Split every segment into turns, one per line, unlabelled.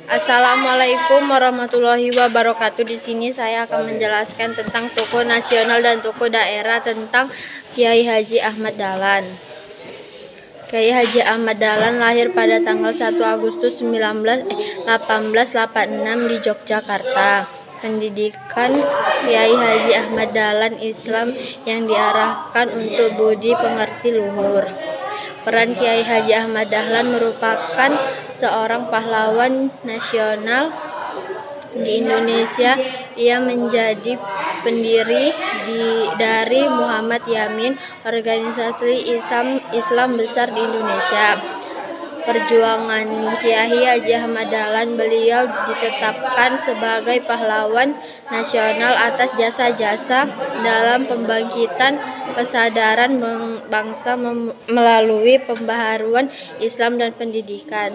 Assalamualaikum warahmatullahi wabarakatuh. Di sini saya akan menjelaskan tentang tokoh nasional dan tokoh daerah tentang Kiai Haji Ahmad Dahlan. Kiai Haji Ahmad Dahlan lahir pada tanggal 1 Agustus 1886 di Yogyakarta. Pendidikan Kiai Haji Ahmad Dahlan Islam yang diarahkan untuk budi pengerti luhur. Peran Kiai Haji Ahmad Dahlan merupakan seorang pahlawan nasional di Indonesia. Ia menjadi pendiri dari Muhammad Yamin, organisasi Islam besar di Indonesia. Perjuangan Kiai Haji Ahmad Dahlan, beliau ditetapkan sebagai pahlawan nasional atas jasa-jasa dalam pembangkitan kesadaran bangsa melalui pembaharuan Islam dan pendidikan.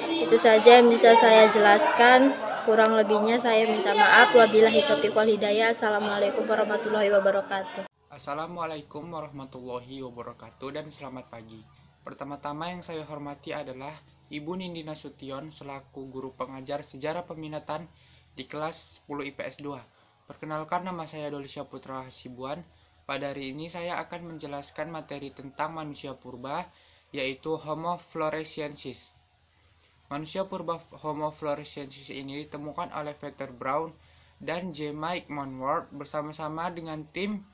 Itu saja yang bisa saya jelaskan. Kurang lebihnya saya minta maaf. Wabillahi taufiq wal hidayah. Assalamualaikum warahmatullahi wabarakatuh.
Assalamualaikum warahmatullahi wabarakatuh dan selamat pagi. Pertama-tama yang saya hormati adalah Ibu Nindi Nasution selaku guru pengajar sejarah peminatan di kelas 10 IPS 2. Perkenalkan, nama saya Dolisya Putra Hasibuan. Pada hari ini saya akan menjelaskan materi tentang manusia purba, yaitu Homo floresiensis. Manusia purba Homo floresiensis ini ditemukan oleh Peter Brown dan J. Mike Monward bersama-sama dengan tim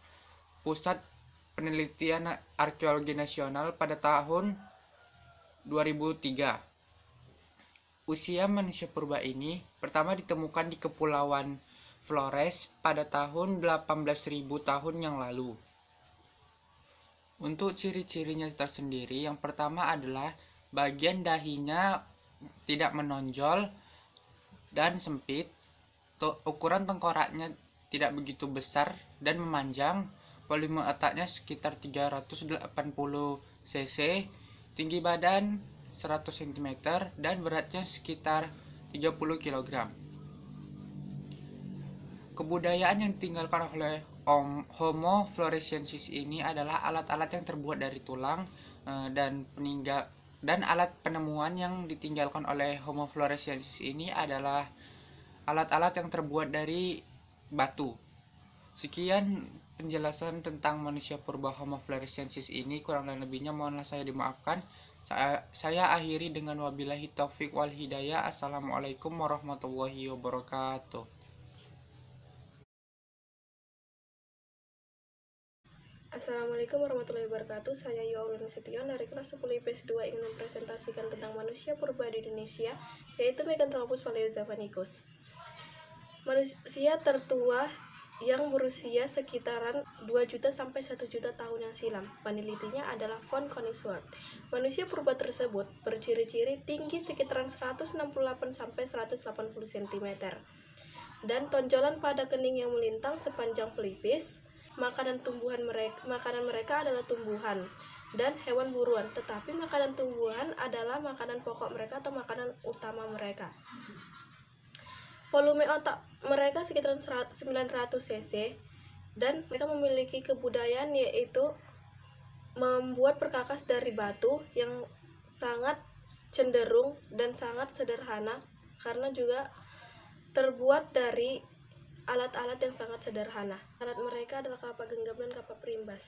Pusat Penelitian Arkeologi Nasional pada tahun 2003. Usia manusia purba ini pertama ditemukan di Kepulauan Flores pada tahun 18.000 tahun yang lalu. Untuk ciri-cirinya tersendiri, yang pertama adalah bagian dahinya tidak menonjol dan sempit, ukuran tengkoraknya tidak begitu besar dan memanjang, volume otaknya sekitar 380 cc, tinggi badan 100 cm, dan beratnya sekitar 30 kg. Kebudayaan yang ditinggalkan oleh Homo floresiensis ini adalah alat-alat yang terbuat dari tulang dan alat penemuan yang ditinggalkan oleh Homo floresiensis ini adalah alat-alat yang terbuat dari batu. Sekian penjelasan tentang manusia purba Homo floresiensis ini, kurang dan lebihnya mohonlah saya dimaafkan. Saya akhiri dengan wabillahi taufik wal hidayah. Assalamualaikum warahmatullahi wabarakatuh.
Assalamualaikum warahmatullahi wabarakatuh. Saya Youlun Nasution dari kelas 10 IPS 2 ingin mempresentasikan tentang manusia purba di Indonesia, yaitu Meganthropus paleozavannicus. Manusia tertua yang berusia sekitaran 2 juta sampai 1 juta tahun yang silam. Penelitinya adalah von Koningswald. Manusia purba tersebut berciri-ciri tinggi sekitaran 168 sampai 180 cm dan tonjolan pada kening yang melintang sepanjang pelipis. Makanan mereka adalah tumbuhan dan hewan buruan, tetapi makanan tumbuhan adalah makanan pokok mereka atau makanan utama mereka. Volume otak mereka sekitar 900 cc dan mereka memiliki kebudayaan yaitu membuat perkakas dari batu yang sangat cenderung dan sangat sederhana, karena juga terbuat dari alat-alat yang sangat sederhana. Alat mereka adalah kelapa genggam dan kelapa perimbas.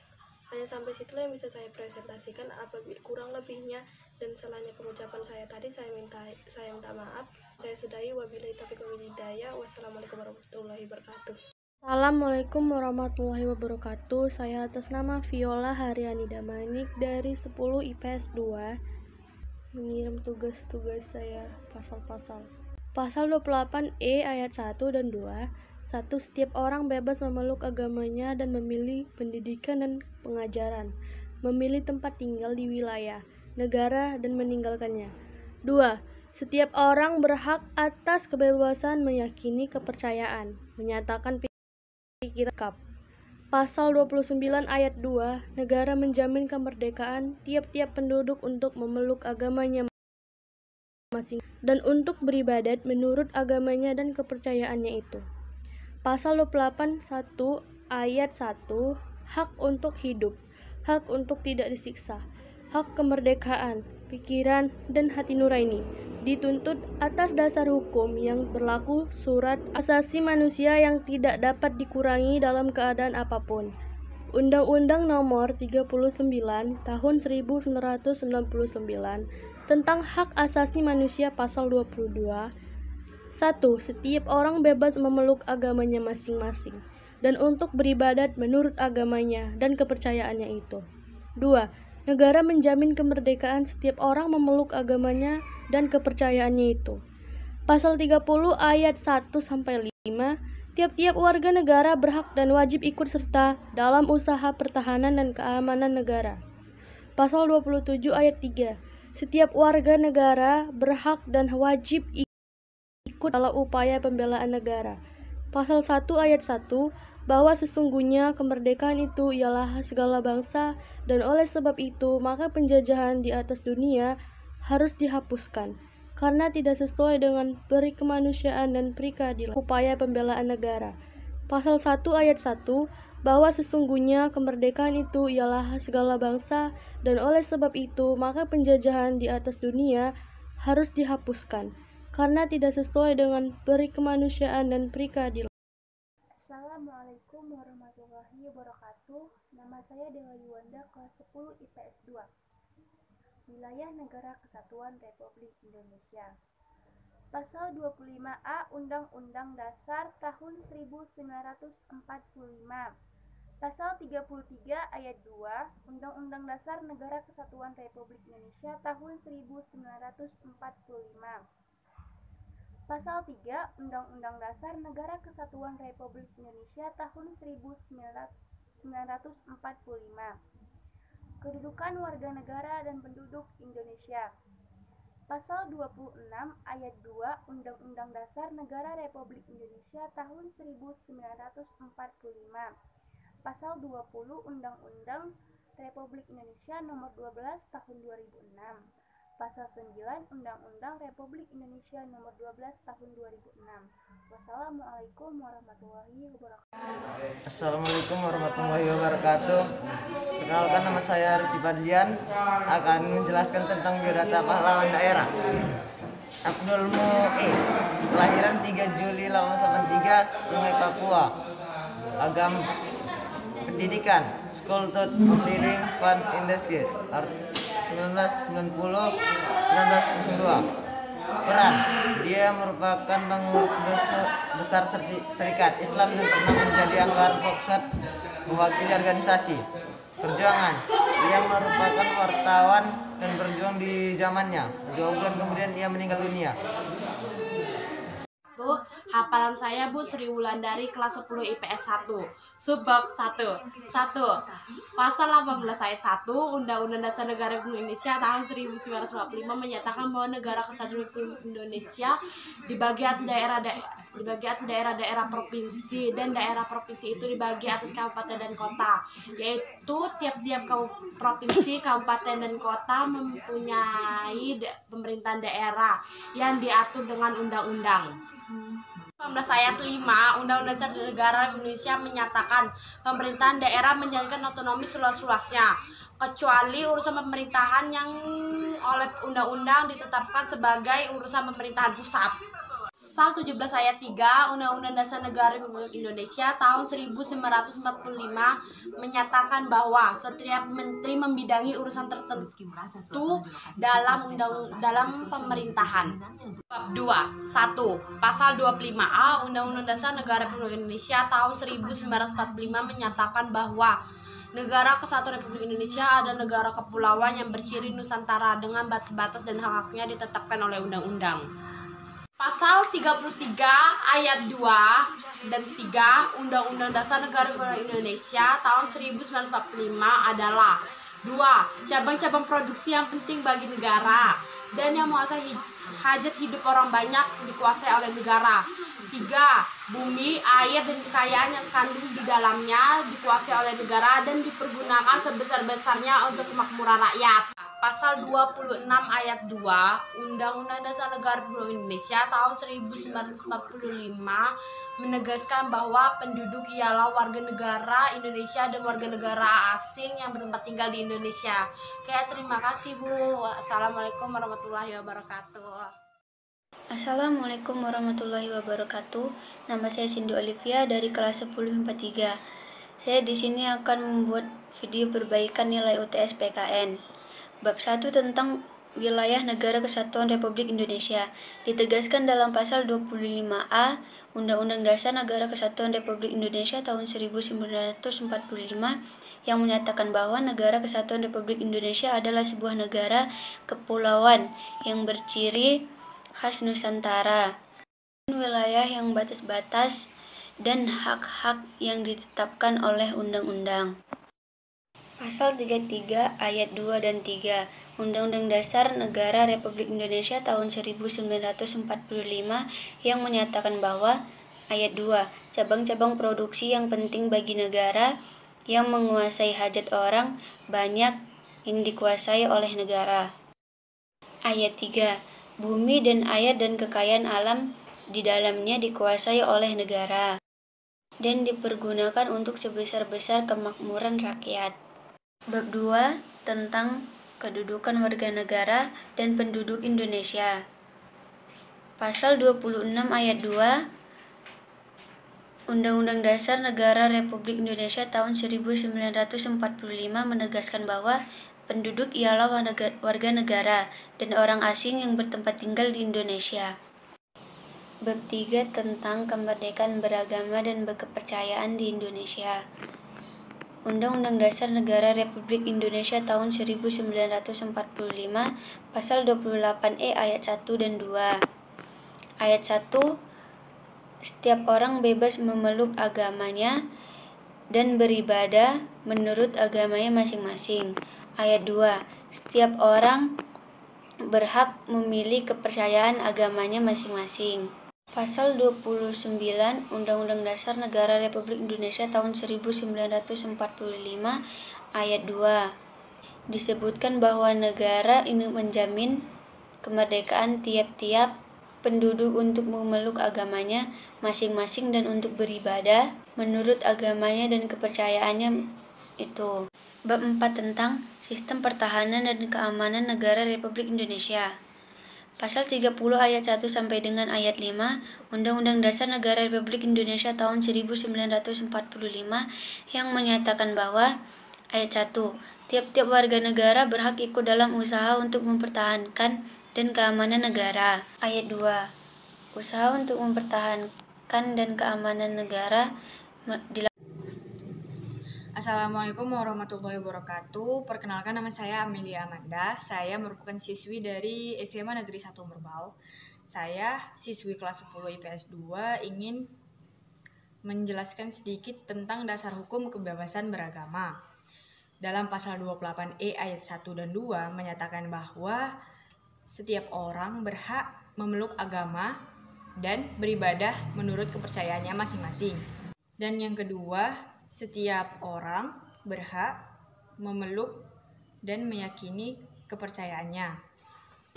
Hanya sampai situlah yang bisa saya presentasikan. Apabila kurang lebihnya dan salahnya pengucapan saya tadi, saya minta maaf. Saya sudahi. Wabillahi taufiq wal hidayah. Wassalamualaikum warahmatullahi wabarakatuh.
Assalamualaikum warahmatullahi wabarakatuh. Saya atas nama Viola Haryani Damanik dari 10 IPS 2 mengirim tugas-tugas saya pasal-pasal. Pasal 28E ayat 1 dan 2. 1. Setiap orang bebas memeluk agamanya dan memilih pendidikan dan pengajaran, memilih tempat tinggal di wilayah, negara, dan meninggalkannya. 2. Setiap orang berhak atas kebebasan meyakini kepercayaan, menyatakan pikiran lengkap. Pasal 29 ayat 2. Negara menjamin kemerdekaan tiap-tiap penduduk untuk memeluk agamanya masing dan untuk beribadat menurut agamanya dan kepercayaannya itu. Pasal 28 1 ayat 1. Hak untuk hidup, hak untuk tidak disiksa, hak kemerdekaan, pikiran, dan hati nurani. Dituntut atas dasar hukum yang berlaku, Surat Asasi Manusia yang tidak dapat dikurangi dalam keadaan apapun. Undang-Undang Nomor 39 Tahun 1999 tentang Hak Asasi Manusia Pasal 22. 1. Setiap orang bebas memeluk agamanya masing-masing dan untuk beribadat menurut agamanya dan kepercayaannya itu. 2. Negara menjamin kemerdekaan setiap orang memeluk agamanya dan kepercayaannya itu. Pasal 30 ayat 1-5, tiap-tiap warga negara berhak dan wajib ikut serta dalam usaha pertahanan dan keamanan negara. Pasal 27 ayat 3, setiap warga negara berhak dan wajib ikut dalam upaya pembelaan negara. Pasal 1 ayat 1, bahwa sesungguhnya kemerdekaan itu ialah segala bangsa dan oleh sebab itu maka penjajahan di atas dunia harus dihapuskan karena tidak sesuai dengan peri kemanusiaan dan peri keadilan upaya pembelaan negara. Pasal 1 ayat 1, bahwa sesungguhnya kemerdekaan itu ialah segala bangsa dan oleh sebab itu maka penjajahan di atas dunia harus dihapuskan karena tidak sesuai dengan peri kemanusiaan dan peri keadilan.
Assalamualaikum warahmatullahi wabarakatuh. Nama saya Dewa Yuwanda, kelas 10 IPS 2. Wilayah Negara Kesatuan Republik Indonesia. Pasal 25A Undang-Undang Dasar tahun 1945. Pasal 33 ayat 2 Undang-Undang Dasar Negara Kesatuan Republik Indonesia tahun 1945. Pasal 3 Undang-Undang Dasar Negara Kesatuan Republik Indonesia tahun 1945. Kedudukan warga negara dan penduduk Indonesia. Pasal 26 ayat 2 Undang-Undang Dasar Negara Republik Indonesia tahun 1945. Pasal 20 Undang-Undang Republik Indonesia Nomor 12 Tahun 2006. Pasal 9 Undang-Undang Republik Indonesia Nomor 12 Tahun 2006. Wassalamualaikum warahmatullahi wabarakatuh.
Assalamualaikum warahmatullahi wabarakatuh. Perkenalkan, nama saya Rizky Fadlian, akan menjelaskan tentang biodata pahlawan daerah. Abdul Muiz, kelahiran 3 Juli 1883, Sungai Papua. Agama pendidikan, School of Leading Fund Industry, 1990-1902. Peran, dia merupakan pengurus besar Serikat Islam dan pernah menjadi anggota Foxtrot mewakili organisasi. Perjuangan, ia merupakan wartawan dan berjuang di zamannya. 2 bulan kemudian ia meninggal dunia.
Hafalan saya Bu Sri Wulandari, kelas 10 IPS 1. Subbab 1. Pasal 18 ayat 1 Undang-Undang Dasar Negara Republik Indonesia tahun 1945 menyatakan bahwa Negara Kesatuan Republik Indonesia dibagi atas daerah-daerah provinsi, dan daerah provinsi itu dibagi atas kabupaten dan kota, yaitu tiap-tiap provinsi, kabupaten dan kota mempunyai pemerintahan daerah yang diatur dengan undang-undang. 19 ayat 5 Undang-Undang Dasar Negara Indonesia menyatakan pemerintahan daerah menjalankan otonomi seluas-luasnya kecuali urusan pemerintahan yang oleh undang-undang ditetapkan sebagai urusan pemerintahan pusat. Pasal 17 ayat 3 Undang-Undang Dasar Negara Republik Indonesia tahun 1945 menyatakan bahwa setiap menteri membidangi urusan tertentu dalam pemerintahan. Bab 2. 1. Pasal 25A Undang-Undang Dasar Negara Republik Indonesia tahun 1945 menyatakan bahwa Negara Kesatuan Republik Indonesia adalah negara kepulauan yang berciri Nusantara dengan batas-batas dan hak-haknya ditetapkan oleh undang-undang. Pasal 33 ayat 2 dan 3 Undang-Undang Dasar Negara Republik Indonesia tahun 1945 adalah 2. Cabang-cabang produksi yang penting bagi negara dan yang menguasai hajat hidup orang banyak dikuasai oleh negara. 3. Bumi, air, dan kekayaan yang kandung di dalamnya dikuasai oleh negara dan dipergunakan sebesar-besarnya untuk kemakmuran rakyat. Pasal 26 ayat 2 Undang-Undang Dasar Negara Republik Indonesia tahun 1945 menegaskan bahwa penduduk ialah warga negara Indonesia dan warga negara asing yang bertempat tinggal di Indonesia. Oke, terima kasih Bu. Assalamualaikum warahmatullahi wabarakatuh.
Assalamualaikum warahmatullahi wabarakatuh. Nama saya Cindy Olivia dari kelas 10 MIPA 3. Saya di sini akan membuat video perbaikan nilai UTS PKN. Bab 1 tentang Wilayah Negara Kesatuan Republik Indonesia ditegaskan dalam pasal 25A Undang-Undang Dasar Negara Kesatuan Republik Indonesia tahun 1945 yang menyatakan bahwa Negara Kesatuan Republik Indonesia adalah sebuah negara kepulauan yang berciri khas Nusantara, wilayah yang batas-batas dan hak-hak yang ditetapkan oleh undang-undang. Pasal 33 ayat 2 dan 3 Undang-Undang Dasar Negara Republik Indonesia tahun 1945 yang menyatakan bahwa ayat 2 cabang-cabang produksi yang penting bagi negara yang menguasai hajat orang banyak yang dikuasai oleh negara. Ayat 3 bumi dan air dan kekayaan alam di dalamnya dikuasai oleh negara dan dipergunakan untuk sebesar-besar kemakmuran rakyat. Bab 2 tentang kedudukan warga negara dan penduduk Indonesia. Pasal 26 ayat 2 Undang-Undang Dasar Negara Republik Indonesia tahun 1945 menegaskan bahwa penduduk ialah warga negara dan orang asing yang bertempat tinggal di Indonesia. Bab 3 tentang kemerdekaan beragama dan berkepercayaan di Indonesia. Undang-Undang Dasar Negara Republik Indonesia tahun 1945 Pasal 28E ayat 1 dan 2. Ayat 1 setiap orang bebas memeluk agamanya dan beribadah menurut agamanya masing-masing. Ayat 2 setiap orang berhak memilih kepercayaan agamanya masing-masing. Pasal 29 Undang-Undang Dasar Negara Republik Indonesia tahun 1945 ayat 2 disebutkan bahwa negara ini menjamin kemerdekaan tiap-tiap penduduk untuk memeluk agamanya masing-masing dan untuk beribadah menurut agamanya dan kepercayaannya itu. Bab 4 tentang sistem pertahanan dan keamanan negara Republik Indonesia. Pasal 30 ayat 1 sampai dengan ayat 5 Undang-Undang Dasar Negara Republik Indonesia tahun 1945 yang menyatakan bahwa ayat 1 tiap-tiap warga negara berhak ikut dalam usaha untuk mempertahankan dan keamanan negara. Ayat 2 usaha untuk mempertahankan dan keamanan negara
Assalamualaikum warahmatullahi wabarakatuh. Perkenalkan, nama saya Amelia Amanda. Saya merupakan siswi dari SMA Negeri 1 Merbau. Saya siswi kelas 10 IPS 2 ingin menjelaskan sedikit tentang dasar hukum kebebasan beragama. Dalam pasal 28E ayat 1 dan 2 menyatakan bahwa setiap orang berhak memeluk agama dan beribadah menurut kepercayaannya masing-masing. Dan yang kedua, setiap orang berhak memeluk dan meyakini kepercayaannya.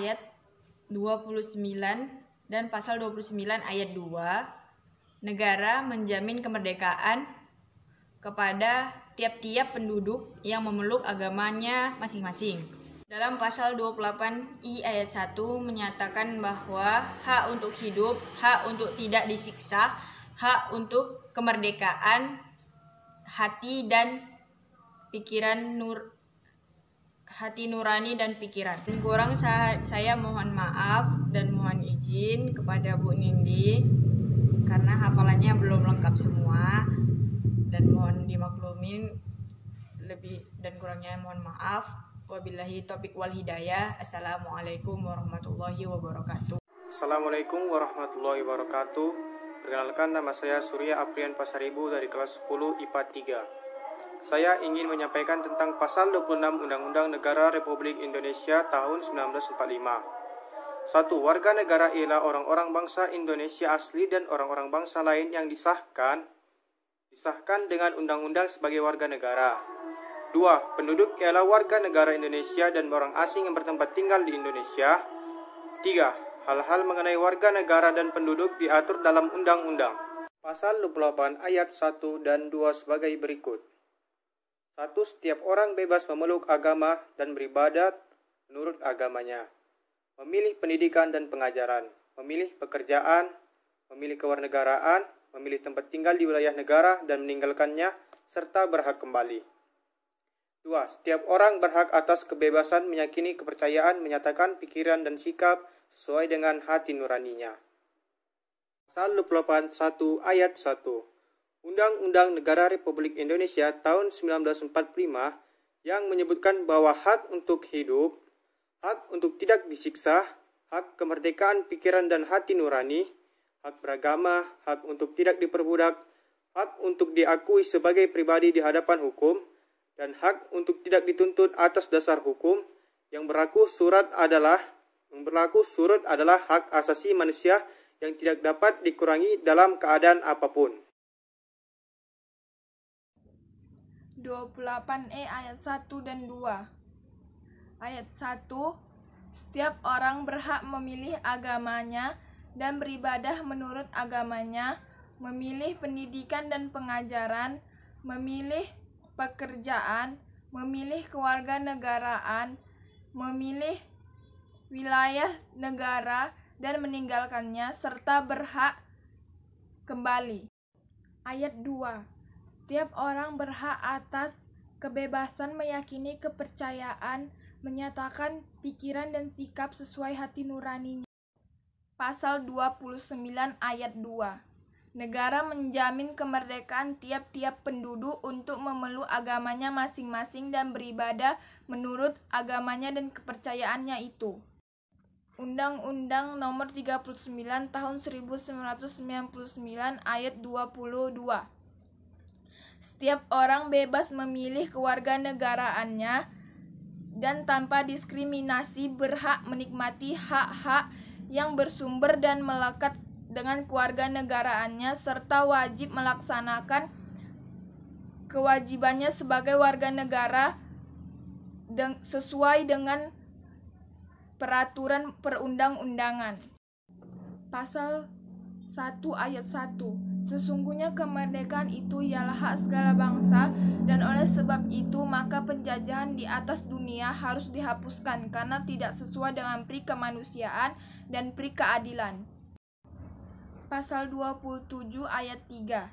Ayat 29 dan pasal 29 ayat 2, negara menjamin kemerdekaan kepada tiap-tiap penduduk yang memeluk agamanya masing-masing. Dalam pasal 28I ayat 1 menyatakan bahwa hak untuk hidup, hak untuk tidak disiksa, hak untuk kemerdekaan hati dan pikiran hati nurani dan pikiran. Kurang saya mohon maaf dan mohon izin kepada Bu Nindi karena hafalannya belum lengkap semua, dan mohon dimaklumin lebih dan kurangnya mohon maaf. Wabillahi taufiq wal hidayah. Assalamualaikum warahmatullahi wabarakatuh.
Assalamualaikum warahmatullahi wabarakatuh. Perkenalkan, nama saya Surya Aprian Pasaribu dari kelas 10 IPA 3. Saya ingin menyampaikan tentang pasal 26 Undang-Undang Negara Republik Indonesia tahun 1945. 1. Warga negara ialah orang-orang bangsa Indonesia asli dan orang-orang bangsa lain yang disahkan dengan undang-undang sebagai warga negara. 2. Penduduk ialah warga negara Indonesia dan orang asing yang bertempat tinggal di Indonesia. 3. Hal-hal mengenai warga negara dan penduduk diatur dalam undang-undang. Pasal 28 ayat 1 dan 2 sebagai berikut. 1. Setiap orang bebas memeluk agama dan beribadat menurut agamanya, memilih pendidikan dan pengajaran, memilih pekerjaan, memilih kewarganegaraan, memilih tempat tinggal di wilayah negara dan meninggalkannya, serta berhak kembali. 2. Setiap orang berhak atas kebebasan meyakini kepercayaan, menyatakan pikiran dan sikap sesuai dengan hati nuraninya. Pasal 28 1 ayat 1. Undang-Undang Negara Republik Indonesia tahun 1945 yang menyebutkan bahwa hak untuk hidup, hak untuk tidak disiksa, hak kemerdekaan pikiran dan hati nurani, hak beragama, hak untuk tidak diperbudak, hak untuk diakui sebagai pribadi di hadapan hukum, dan hak untuk tidak dituntut atas dasar hukum. Yang berlaku surut adalah hak asasi manusia yang tidak dapat dikurangi dalam keadaan apapun.
28E ayat 1 dan 2. Ayat 1. Setiap orang berhak memilih agamanya dan beribadah menurut agamanya, memilih pendidikan dan pengajaran, memilih pekerjaan, memilih kewarganegaraan, memilih wilayah negara dan meninggalkannya, serta berhak kembali. Ayat 2. Setiap orang berhak atas kebebasan meyakini kepercayaan, menyatakan pikiran dan sikap sesuai hati nuraninya. Pasal 29 ayat 2. Negara menjamin kemerdekaan tiap-tiap penduduk untuk memeluk agamanya masing-masing dan beribadah menurut agamanya dan kepercayaannya itu. Undang-Undang Nomor 39 Tahun 1999 ayat 22. Setiap orang bebas memilih kewarganegaraannya dan tanpa diskriminasi berhak menikmati hak-hak yang bersumber dan melekat dengan kewarganegaraannya, serta wajib melaksanakan kewajibannya sebagai warga negara sesuai dengan peraturan perundang-undangan. Pasal 1 ayat 1. Sesungguhnya kemerdekaan itu ialah hak segala bangsa, dan oleh sebab itu maka penjajahan di atas dunia harus dihapuskan karena tidak sesuai dengan pri kemanusiaan dan pri keadilan. Pasal 27 ayat 3.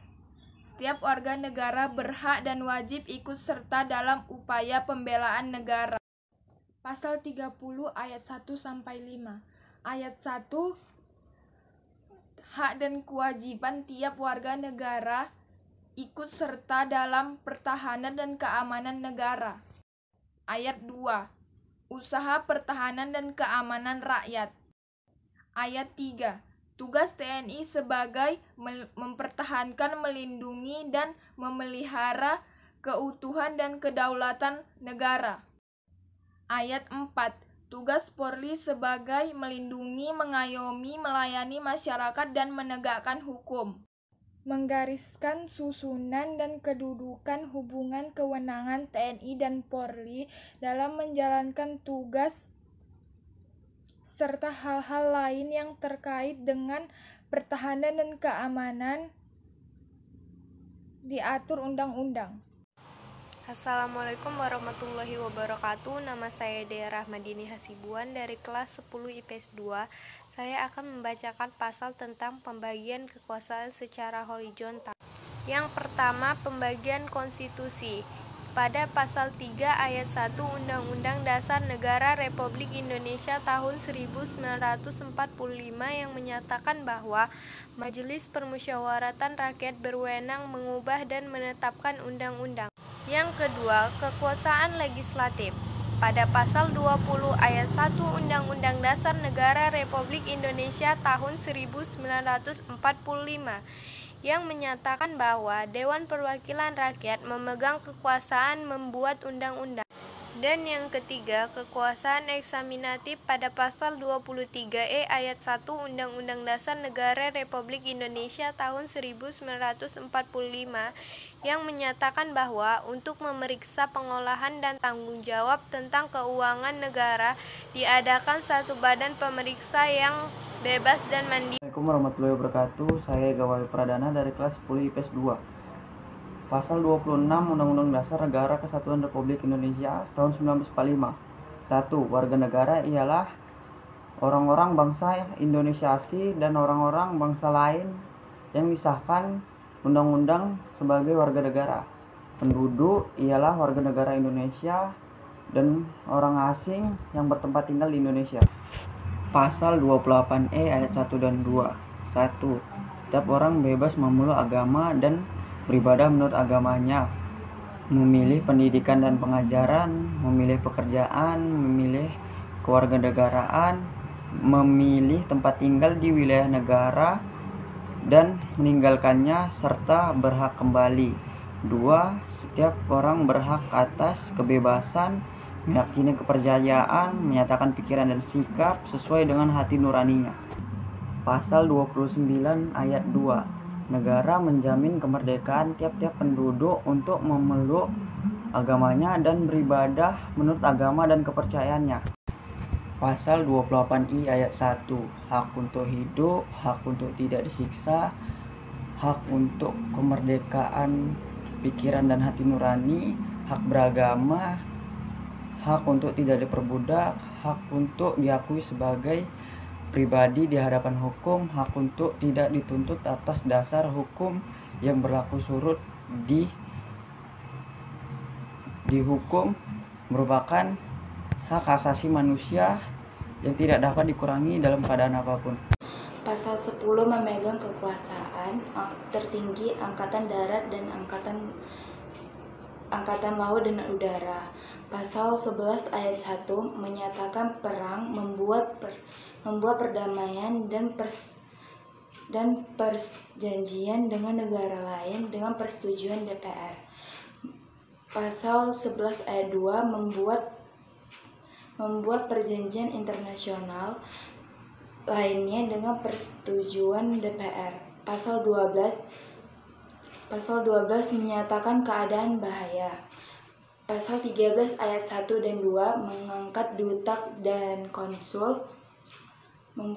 Setiap warga negara berhak dan wajib ikut serta dalam upaya pembelaan negara. Pasal 30 ayat 1-5. Ayat 1. Hak dan kewajiban tiap warga negara ikut serta dalam pertahanan dan keamanan negara. Ayat 2. Usaha pertahanan dan keamanan rakyat. Ayat 3. Tugas TNI sebagai mempertahankan, melindungi, dan memelihara keutuhan dan kedaulatan negara. Ayat 4. Tugas Polri sebagai melindungi, mengayomi, melayani masyarakat, dan menegakkan hukum. Menggariskan susunan dan kedudukan hubungan kewenangan TNI dan Polri dalam menjalankan tugas serta hal-hal lain yang terkait dengan pertahanan dan keamanan diatur undang-undang.
Assalamualaikum warahmatullahi wabarakatuh. Nama saya Dea Rahmadini Hasibuan dari kelas 10 IPS 2. Saya akan membacakan pasal tentang pembagian kekuasaan secara horizontal. Yang pertama, pembagian konstitusi. Pada pasal 3 ayat 1 Undang-Undang Dasar Negara Republik Indonesia tahun 1945 yang menyatakan bahwa Majelis Permusyawaratan Rakyat berwenang mengubah dan menetapkan undang-undang. Yang kedua, kekuasaan legislatif. Pada pasal 20 ayat 1 Undang-Undang Dasar Negara Republik Indonesia tahun 1945 yang menyatakan bahwa Dewan Perwakilan Rakyat memegang kekuasaan membuat undang-undang.
Dan yang ketiga, kekuasaan eksaminatif pada pasal 23E ayat 1 Undang-Undang Dasar Negara Republik Indonesia tahun 1945 yang menyatakan bahwa untuk memeriksa pengolahan dan tanggung jawab tentang keuangan negara diadakan satu badan pemeriksa yang bebas dan mandiri.
Assalamualaikum warahmatullahi wabarakatuh. Saya Gawai Pradana dari kelas 10 IPS 2. Pasal 26 Undang-Undang Dasar Negara Kesatuan Republik Indonesia tahun 1945. 1. Warga negara ialah orang-orang bangsa Indonesia asli dan orang-orang bangsa lain yang disahkan undang-undang sebagai warga negara. Penduduk ialah warga negara Indonesia dan orang asing yang bertempat tinggal di Indonesia. Pasal 28E ayat 1 dan 2. 1. Setiap orang bebas memeluk agama dan beribadah menurut agamanya, memilih pendidikan dan pengajaran, memilih pekerjaan, memilih kewarganegaraan, memilih tempat tinggal di wilayah negara dan meninggalkannya serta berhak kembali. 2. Setiap orang berhak atas kebebasan meyakini kepercayaan, menyatakan pikiran dan sikap sesuai dengan hati nuraninya. Pasal 29 ayat 2. Negara menjamin kemerdekaan tiap-tiap penduduk untuk memeluk agamanya dan beribadah menurut agama dan kepercayaannya. Pasal 28I ayat 1. Hak untuk hidup, hak untuk tidak disiksa, hak untuk kemerdekaan pikiran dan hati nurani, hak beragama, hak untuk tidak diperbudak, hak untuk diakui sebagai pribadi di hadapan hukum, hak untuk tidak dituntut atas dasar hukum yang berlaku surut di hukum merupakan hak asasi manusia yang tidak dapat dikurangi dalam keadaan apapun.
Pasal 10 memegang kekuasaan tertinggi Angkatan Darat dan Angkatan Laut dan Udara. Pasal 11 ayat 1 menyatakan perang membuat perdamaian dan perjanjian dengan negara lain dengan persetujuan DPR. Pasal 11 ayat 2 membuat perjanjian internasional lainnya dengan persetujuan DPR. Pasal 12 menyatakan keadaan bahaya. Pasal 13 ayat 1 dan 2 mengangkat duta dan konsul. Dalam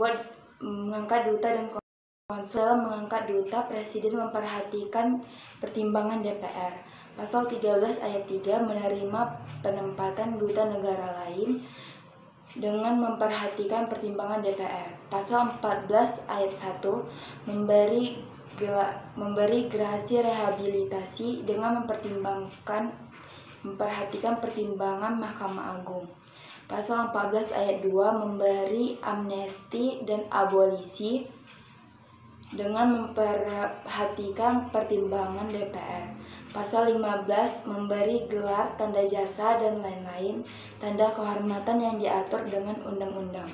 mengangkat duta, Presiden memperhatikan pertimbangan DPR. Pasal 13 ayat 3 menerima penempatan duta negara lain dengan memperhatikan pertimbangan DPR. Pasal 14 ayat 1 memberi gerasi rehabilitasi dengan memperhatikan pertimbangan Mahkamah Agung. Pasal 14 ayat 2 memberi amnesti dan abolisi dengan memperhatikan pertimbangan DPR. Pasal 15 memberi gelar, tanda jasa, dan lain-lain tanda kehormatan yang diatur dengan undang-undang.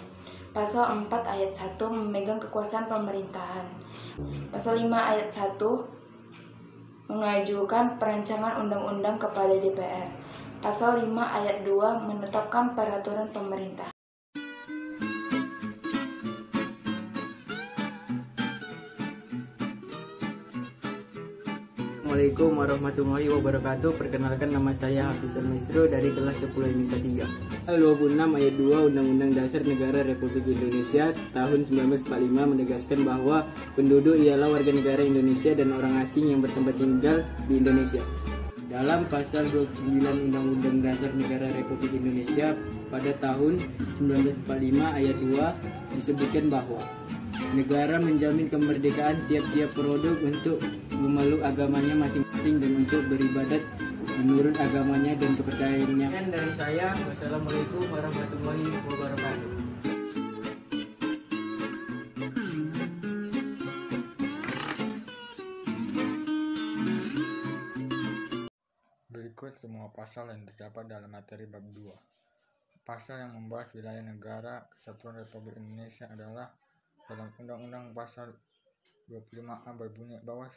Pasal 4 ayat 1 memegang kekuasaan pemerintahan. Pasal 5 ayat 1 mengajukan perancangan undang-undang kepada DPR. Pasal 5 ayat 2 menetapkan peraturan pemerintah.
Assalamualaikum warahmatullahi wabarakatuh. Perkenalkan, nama saya Hafiz Al-Misro dari kelas 10 MIPA 3. Pasal 26 ayat 2 Undang-Undang Dasar Negara Republik Indonesia tahun 1945 menegaskan bahwa penduduk ialah warga negara Indonesia dan orang asing yang bertempat tinggal di Indonesia. Dalam pasal 29 Undang-Undang Dasar Negara Republik Indonesia pada tahun 1945 ayat 2 disebutkan bahwa negara menjamin kemerdekaan tiap-tiap produk untuk memeluk agamanya masing-masing dan untuk beribadat menurut agamanya dan kepercayaannya. Dan dari saya, wassalamualaikum warahmatullahi wabarakatuh.
Berikut semua pasal yang terdapat dalam materi bab 2. Pasal yang membahas wilayah negara Kesatuan Republik Indonesia adalah dalam Undang-Undang Pasal 25A berbunyi bahwa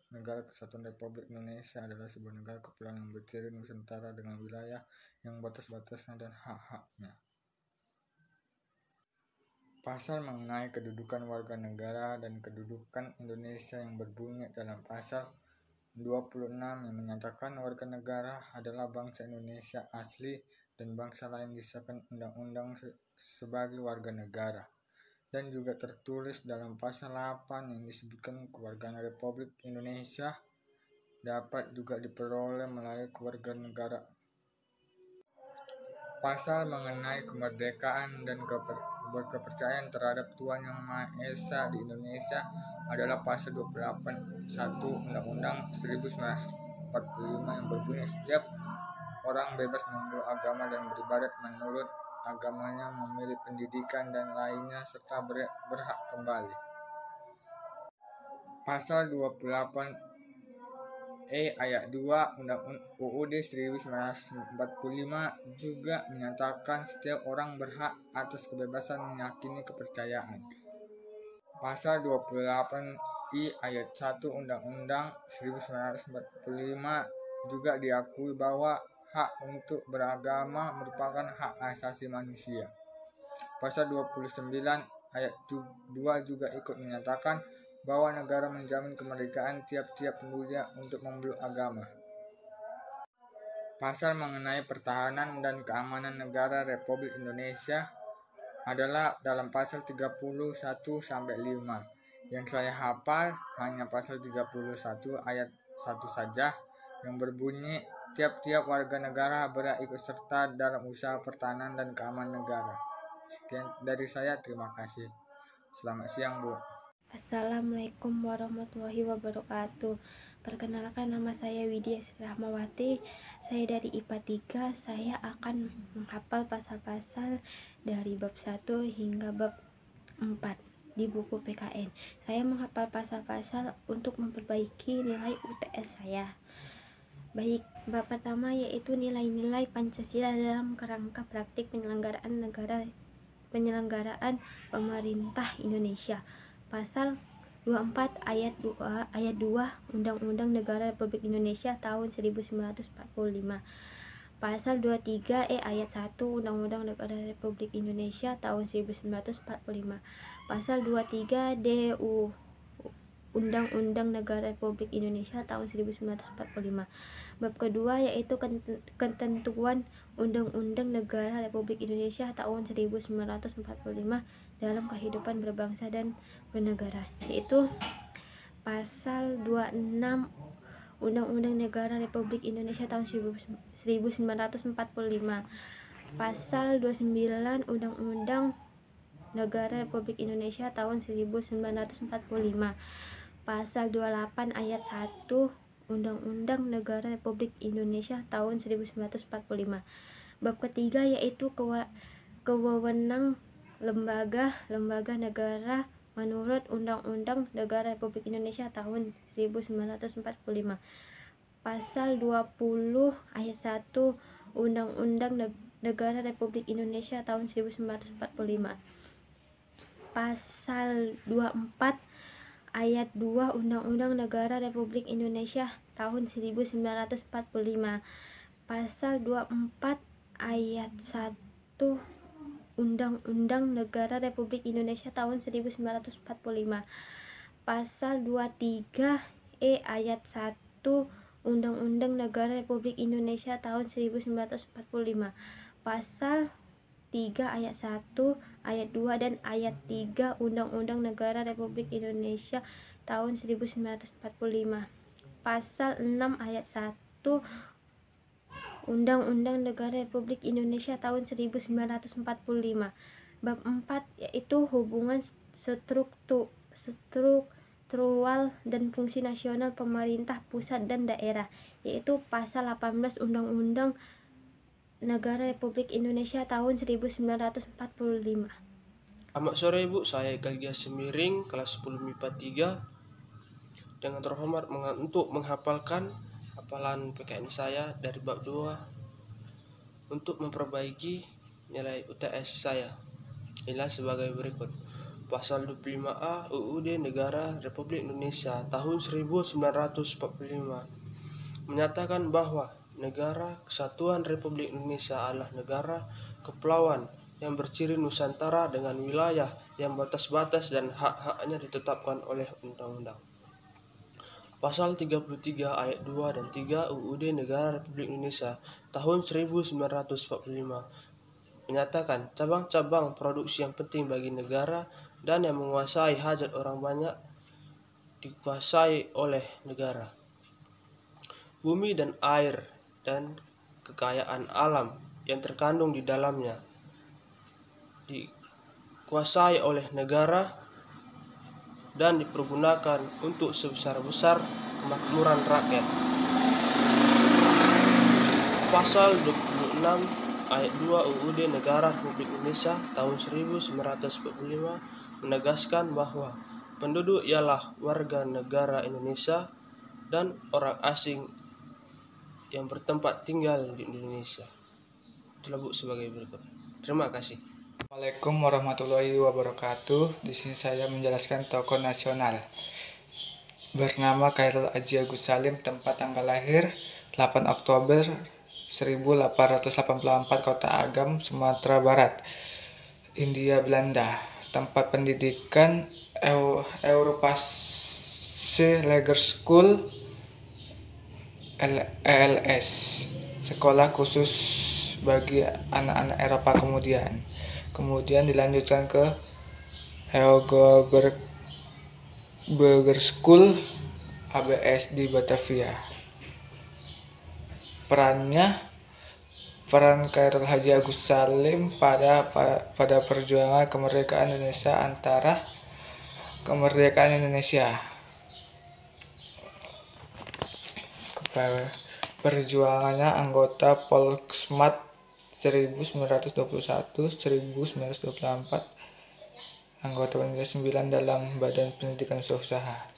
Negara Kesatuan Republik Indonesia adalah sebuah negara kepulauan yang berdiri Nusantara dengan wilayah yang batas-batasnya dan hak-haknya. Pasal mengenai kedudukan warga negara dan kedudukan Indonesia yang berbunyi dalam pasal 26 yang menyatakan warga negara adalah bangsa Indonesia asli dan bangsa lain disahkan undang-undang sebagai warga negara. Dan juga tertulis dalam pasal 8 yang disebutkan kewarganegaraan Republik Indonesia dapat juga diperoleh melalui kewarganegaraan. Pasal mengenai kemerdekaan dan berkepercayaan terhadap Tuhan Yang Maha Esa di Indonesia adalah pasal 28 1 Undang-Undang 1945 yang berbunyi setiap orang bebas memeluk agama dan beribadat menurut agamanya, memilih pendidikan dan lainnya serta berhak kembali. Pasal 28 ayat 2 UUD 1945 juga menyatakan setiap orang berhak atas kebebasan meyakini kepercayaan. Pasal 28 ayat 1 Undang-Undang 1945 juga diakui bahwa hak untuk beragama merupakan hak asasi manusia. Pasal 29 ayat 2 juga ikut menyatakan bahwa negara menjamin kemerdekaan tiap-tiap penduduknya untuk memeluk agama. Pasal mengenai pertahanan dan keamanan negara Republik Indonesia adalah dalam pasal 31 sampai 5. Yang saya hafal hanya pasal 31 ayat 1 saja yang berbunyi tiap-tiap warga negara berhak ikut serta dalam usaha pertahanan dan keamanan negara. Sekian dari saya, terima kasih. Selamat siang, Bu.
Assalamualaikum warahmatullahi wabarakatuh. Perkenalkan, nama saya Widya Sri Rahmawati. Saya dari IPA 3. Saya akan menghafal pasal-pasal dari bab 1 hingga bab 4 di buku PKN. Saya menghafal pasal-pasal untuk memperbaiki nilai UTS saya. Baik, bab pertama yaitu nilai-nilai Pancasila dalam kerangka praktik penyelenggaraan pemerintah Indonesia. Pasal 24 ayat 2 Undang-Undang Negara Republik Indonesia tahun 1945. Pasal 23 ayat 1 Undang-Undang Negara Republik Indonesia tahun 1945. Pasal 23 Undang-Undang Negara Republik Indonesia tahun 1945. Bab kedua yaitu ketentuan Undang-Undang Negara Republik Indonesia tahun 1945 dalam kehidupan berbangsa dan bernegara, yaitu pasal 26 Undang-Undang Negara Republik Indonesia tahun 1945, pasal 29 Undang-Undang Negara Republik Indonesia tahun 1945, pasal 28 ayat 1 Undang-Undang Negara Republik Indonesia tahun 1945. Bab ketiga yaitu kewenangan lembaga negara menurut Undang-Undang Negara Republik Indonesia tahun 1945. Pasal 20 ayat 1 Undang-Undang Negara Republik Indonesia tahun 1945. Pasal 24 ayat 2 Undang-Undang Negara Republik Indonesia tahun 1945. Pasal 24 ayat 1 Undang-Undang Negara Republik Indonesia tahun 1945. Pasal 23 ayat 1 Undang-Undang Negara Republik Indonesia tahun 1945. Pasal 3 ayat 1, ayat 2 dan ayat 3 Undang-Undang Negara Republik Indonesia tahun 1945. Pasal 6 ayat 1 Undang-Undang Negara Republik Indonesia tahun 1945. Bab 4 yaitu hubungan struktural dan fungsi nasional pemerintah pusat dan daerah, yaitu pasal 18 Undang-Undang Negara Republik Indonesia tahun 1945.
Selamat sore Bu, saya Galgia Semiring, kelas 10 MIPA 3. Dengan terhormat untuk menghafalkan hafalan PKN saya dari bab 2 untuk memperbaiki nilai UTS saya. Inilah sebagai berikut. Pasal 25A UUD Negara Republik Indonesia tahun 1945 menyatakan bahwa Negara Kesatuan Republik Indonesia adalah negara kepulauan yang berciri Nusantara dengan wilayah yang batas-batas dan hak-haknya ditetapkan oleh undang-undang. Pasal 33 ayat 2 dan 3 UUD Negara Republik Indonesia tahun 1945 menyatakan cabang-cabang produksi yang penting bagi negara dan yang menguasai hajat orang banyak dikuasai oleh negara. Bumi dan air dan kekayaan alam yang terkandung di dalamnya dikuasai oleh negara dan dipergunakan untuk sebesar-besar kemakmuran rakyat. Pasal 26 ayat 2 UUD Negara Republik Indonesia tahun 1945 menegaskan bahwa penduduk ialah warga negara Indonesia dan orang asing yang bertempat tinggal di Indonesia. Itulah Bu sebagai berikut. Terima kasih.
Assalamualaikum warahmatullahi wabarakatuh. Di sini saya menjelaskan tokoh nasional. Bernama Khairul Haji Agus Salim, tempat tanggal lahir 8 Oktober 1884, Kota Agam, Sumatera Barat, Hindia Belanda. Tempat pendidikan Europese Lager School ELS, sekolah khusus bagi anak-anak Eropa. Kemudian dilanjutkan ke Heidelberg School ABS di Batavia. Peran Khairul Haji Agus Salim pada perjuangan kemerdekaan Indonesia. Perjuangannya anggota Volksmacht 1921-1924, anggota Komisi 9 dalam Badan Pendidikan Usaha.